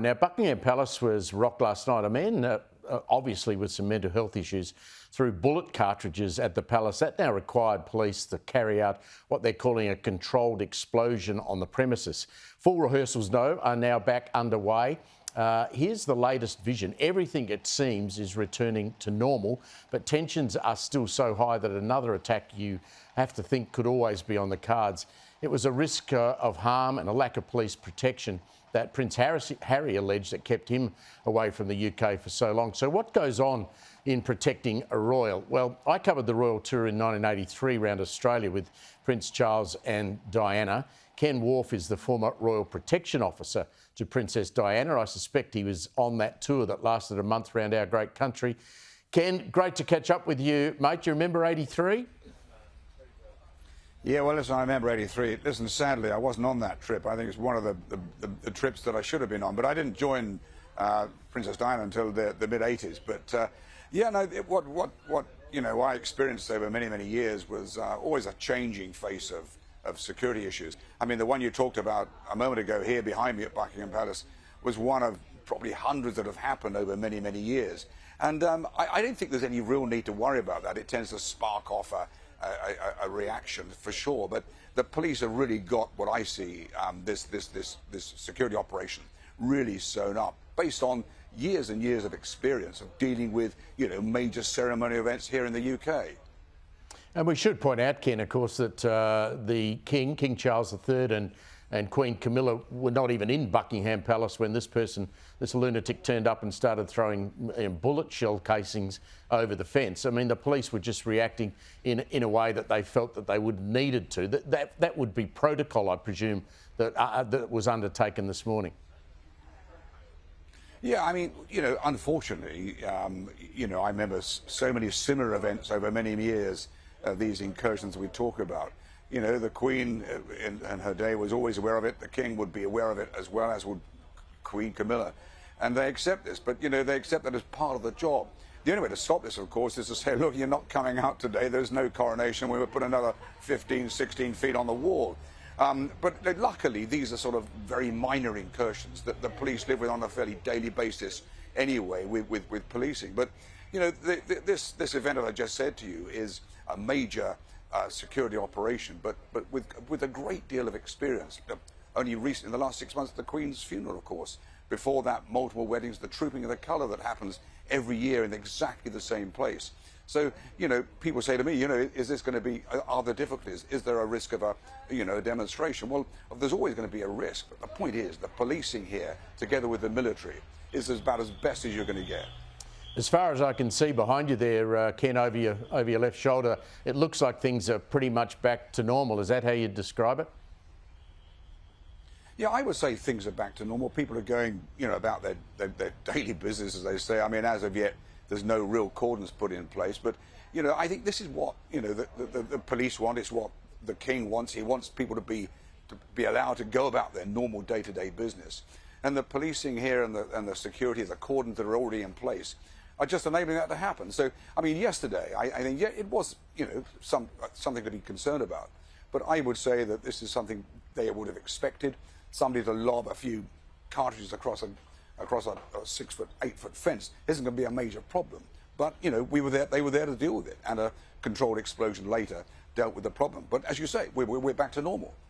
Now, Buckingham Palace was rocked last night. A man, obviously with some mental health issues, threw bullet cartridges at the palace. That now required police to carry out what they're calling a controlled explosion on the premises. Full rehearsals, though, are now back underway. Here's the latest vision. Everything, it seems, is returning to normal, but tensions are still so high that another attack, you have to think, could always be on the cards. It was a risk of harm and a lack of police protection that Prince Harry alleged that kept him away from the UK for so long. So what goes on in protecting a royal? Well, I covered the royal tour in 1983 around Australia with Prince Charles and Diana. Ken Wharf is the former Royal Protection Officer to Princess Diana. I suspect he was on that tour that lasted a month around our great country. Ken, great to catch up with you, mate. Do you remember 83? Yeah, well, listen, I remember 83. Listen, sadly, I wasn't on that trip. I think it's one of the trips that I should have been on. But I didn't join Princess Diana until the mid-80s. But, yeah, no, what you know, I experienced over many, many years was always a changing face of security issues. I mean, the one you talked about a moment ago here behind me at Buckingham Palace was one of probably hundreds that have happened over many, many years. And I don't think there's any real need to worry about that. It tends to spark off a reaction for sure, but the police have really got what I see this security operation really sewn up based on years and years of experience of dealing with, you know, major ceremony events here in the UK. And we should point out, Ken, of course, that the King Charles III and Queen Camilla were not even in Buckingham Palace when this lunatic turned up and started throwing bullet shell casings over the fence. I mean, the police were just reacting in a way that they felt that they would needed to. That would be protocol, I presume, that was undertaken this morning. Yeah, I mean, you know, unfortunately, you know, I remember so many similar events over many years, these incursions we talk about. You know, the Queen in her day was always aware of it. The King would be aware of it as well, as would Queen Camilla. And they accept this, but, you know, they accept that as part of the job. The only way to stop this, of course, is to say, look, you're not coming out today. There's no coronation. We will put another 15, 16 feet on the wall. But luckily, these are sort of very minor incursions that the police live with on a fairly daily basis anyway with policing. But, you know, this event that I just said to you is a major security operation, but with a great deal of experience. Only recently, in the last 6 months, the Queen's funeral, of course. Before that, multiple weddings, the trooping of the colour that happens every year in exactly the same place. So, you know, people say to me, you know, is this going to be, are there difficulties? Is there a risk of a demonstration? Well, there's always going to be a risk. But the point is, the policing here, together with the military, is about as best as you're going to get. As far as I can see behind you there, Ken, over your left shoulder, it looks like things are pretty much back to normal. Is that how you'd describe it? Yeah, I would say things are back to normal. People are going, you know, about their daily business, as they say. I mean, as of yet, there's no real cordons put in place. But, you know, I think this is what, you know, the police want. It's what the King wants. He wants people to be allowed to go about their normal day-to-day business. And the policing here and the security, the cordons that are already in place, are just enabling that to happen. So, I mean, yesterday, I think, yeah, it was, you know, something to be concerned about. But I would say that this is something they would have expected. Somebody to lob a few cartridges across a 6 foot, 8 foot fence isn't going to be a major problem. But, you know, they were there to deal with it. And a controlled explosion later dealt with the problem. But as you say, we're back to normal.